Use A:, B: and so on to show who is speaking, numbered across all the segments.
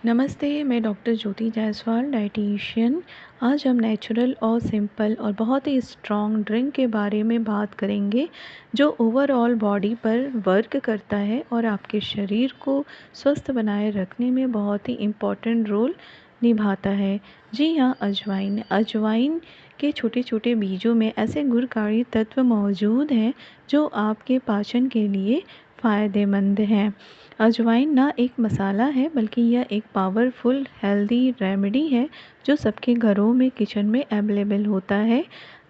A: नमस्ते, मैं डॉक्टर ज्योति जायसवाल डाइटिशियन। आज हम नेचुरल और सिंपल और बहुत ही स्ट्रॉन्ग ड्रिंक के बारे में बात करेंगे जो ओवरऑल बॉडी पर वर्क करता है और आपके शरीर को स्वस्थ बनाए रखने में बहुत ही इम्पोर्टेंट रोल निभाता है। जी हाँ, अजवाइन। अजवाइन के छोटे छोटे बीजों में ऐसे गुणकारी तत्व मौजूद हैं जो आपके पाचन के लिए फ़ायदेमंद हैं। अजवाइन ना एक मसाला है बल्कि यह एक पावरफुल हेल्दी रेमेडी है जो सबके घरों में किचन में अवेलेबल होता है।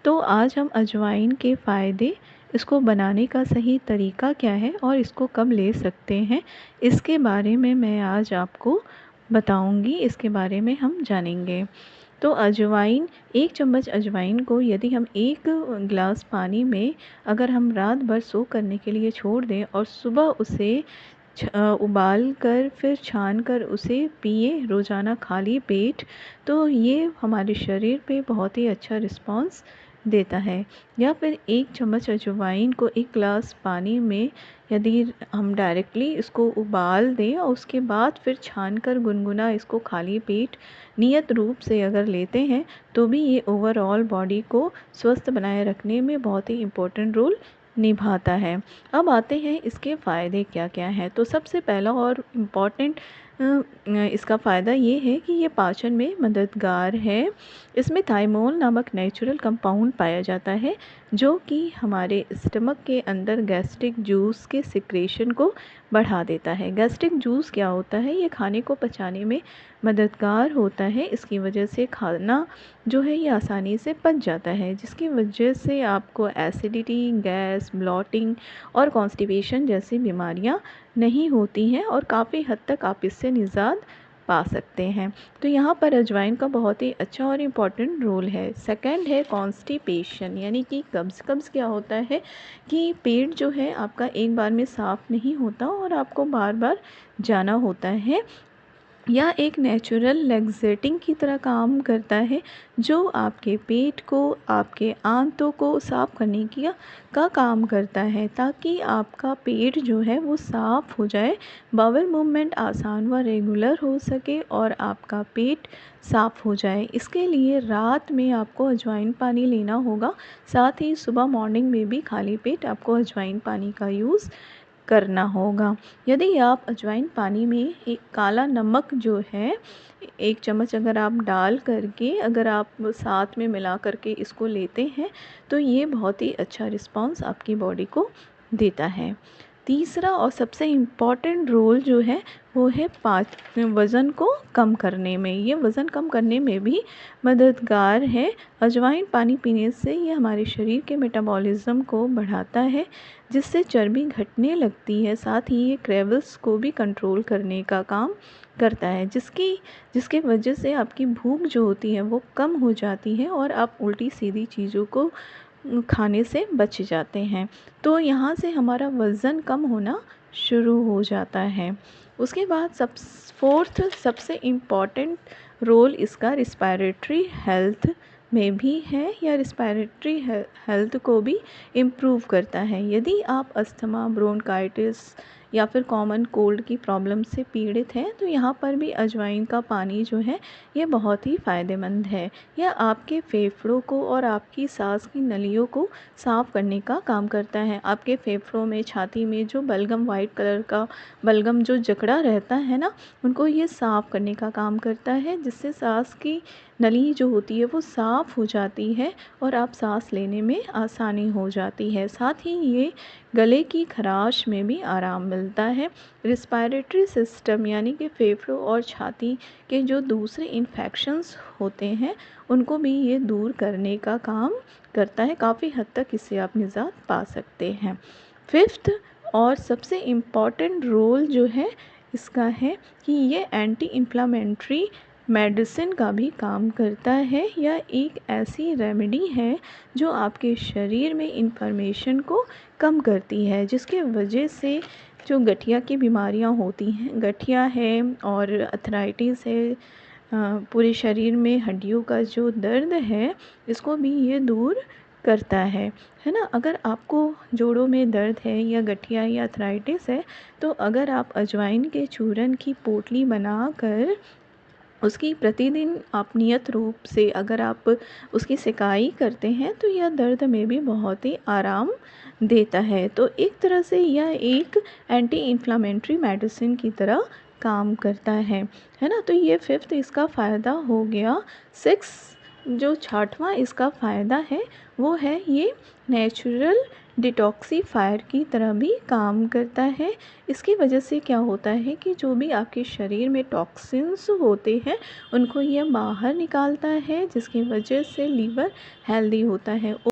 A: तो आज हम अजवाइन के फ़ायदे, इसको बनाने का सही तरीका क्या है और इसको कब ले सकते हैं, इसके बारे में मैं आज आपको बताऊंगी। इसके बारे में हम जानेंगे। तो अजवाइन, 1 चम्मच अजवाइन को यदि हम 1 गिलास पानी में अगर हम रात भर सोक करने के लिए छोड़ दें और सुबह उसे उबाल कर फिर छान कर उसे पिए रोज़ाना खाली पेट, तो ये हमारे शरीर पे बहुत ही अच्छा रिस्पॉन्स देता है। या फिर 1 चम्मच अजवाइन को 1 गिलास पानी में यदि हम डायरेक्टली इसको उबाल दें और उसके बाद फिर छान कर गुनगुना इसको खाली पेट नियत रूप से अगर लेते हैं तो भी ये ओवरऑल बॉडी को स्वस्थ बनाए रखने में बहुत ही इम्पोर्टेंट रोल निभाता है। अब आते हैं इसके फ़ायदे क्या क्या हैं। तो सबसे पहला और इम्पॉर्टेंट इसका फ़ायदा ये है कि ये पाचन में मददगार है। इसमें थाइमोल नामक नेचुरल कंपाउंड पाया जाता है जो कि हमारे स्टमक के अंदर गैस्ट्रिक जूस के सिक्रेशन को बढ़ा देता है। गैस्ट्रिक जूस क्या होता है? ये खाने को पचाने में मददगार होता है। इसकी वजह से खाना जो है ये आसानी से पच जाता है, जिसकी वजह से आपको एसिडिटी, गैस, ब्लॉटिंग और कॉन्स्टिपेशन जैसी बीमारियां नहीं होती हैं और काफ़ी हद तक आप इससे निजात पा सकते हैं। तो यहाँ पर अजवाइन का बहुत ही अच्छा और इम्पॉर्टेंट रोल है। सेकंड है कॉन्स्टिपेशन, यानी कि कब्ज़। कब्ज़ क्या होता है कि पेट जो है आपका एक बार में साफ़ नहीं होता और आपको बार बार जाना होता है। यह एक नेचुरल लैक्सेटिंग की तरह काम करता है जो आपके पेट को, आपके आंतों को साफ़ करने की का काम करता है ताकि आपका पेट जो है वो साफ़ हो जाए, बाउल मूवमेंट आसान व रेगुलर हो सके और आपका पेट साफ़ हो जाए। इसके लिए रात में आपको अजवाइन पानी लेना होगा, साथ ही सुबह मॉर्निंग में भी खाली पेट आपको अजवाइन पानी का यूज़ करना होगा। यदि आप अजवाइन पानी में एक काला नमक जो है 1 चम्मच अगर आप डाल करके अगर आप साथ में मिला करके इसको लेते हैं तो ये बहुत ही अच्छा रिस्पॉन्स आपकी बॉडी को देता है। तीसरा और सबसे इम्पॉर्टेंट रोल जो है वो है वज़न को कम करने में। ये वज़न कम करने में भी मददगार है। अजवाइन पानी पीने से ये हमारे शरीर के मेटाबॉलिज़्म को बढ़ाता है जिससे चर्बी घटने लगती है। साथ ही ये क्रेवल्स को भी कंट्रोल करने का काम करता है जिसके वजह से आपकी भूख जो होती है वो कम हो जाती है और आप उल्टी सीधी चीज़ों को खाने से बच जाते हैं। तो यहाँ से हमारा वज़न कम होना शुरू हो जाता है। उसके बाद फोर्थ सबसे इम्पॉर्टेंट रोल इसका रिस्पायरेटरी हेल्थ में भी है या रिस्पायरेटरी हेल्थ को भी इम्प्रूव करता है। यदि आप अस्थमा, ब्रोंकाइटिस या फिर कॉमन कोल्ड की प्रॉब्लम से पीड़ित हैं तो यहाँ पर भी अजवाइन का पानी जो है ये बहुत ही फ़ायदेमंद है। यह आपके फेफड़ों को और आपकी सांस की नलियों को साफ़ करने का काम करता है। आपके फेफड़ों में, छाती में जो बलगम, वाइट कलर का बलगम जो जकड़ा रहता है ना, उनको ये साफ़ करने का काम करता है जिससे सांस की नली जो होती है वो साफ़ हो जाती है और आप सांस लेने में आसानी हो जाती है। साथ ही ये गले की खराश में भी आराम मिलता है। रिस्पायरेटरी सिस्टम यानी कि फेफड़ों और छाती के जो दूसरे इन्फेक्शंस होते हैं उनको भी ये दूर करने का काम करता है। काफ़ी हद तक इससे आप निजात पा सकते हैं। फिफ्थ और सबसे इम्पॉर्टेंट रोल जो है इसका है कि ये एंटी इन्फ्लामेटरी मेडिसिन का भी काम करता है। यह एक ऐसी रेमेडी है जो आपके शरीर में इन्फ्लेमेशन को कम करती है जिसके वजह से जो गठिया की बीमारियां होती हैं, गठिया है और अर्थराइटिस है, पूरे शरीर में हड्डियों का जो दर्द है इसको भी ये दूर करता है ना? अगर आपको जोड़ों में दर्द है या गठिया या आर्थराइटिस है, तो अगर आप अजवाइन के चूरन की पोटली बनाकर उसकी प्रतिदिन आप नियत रूप से अगर आप उसकी सेकाई करते हैं, तो यह दर्द में भी बहुत ही आराम देता है। तो एक तरह से यह एक एंटी इन्फ्लेमेटरी मेडिसिन की तरह काम करता है ना? तो ये 5th इसका फ़ायदा हो गया। 6 जो 6वां इसका फ़ायदा है, वो है ये नेचुरल डिटॉक्सिफ़ायर की तरह भी काम करता है। इसकी वजह से क्या होता है कि जो भी आपके शरीर में टॉक्सिन्स होते हैं, उनको ये बाहर निकालता है, जिसकी वजह से लीवर हेल्दी होता है।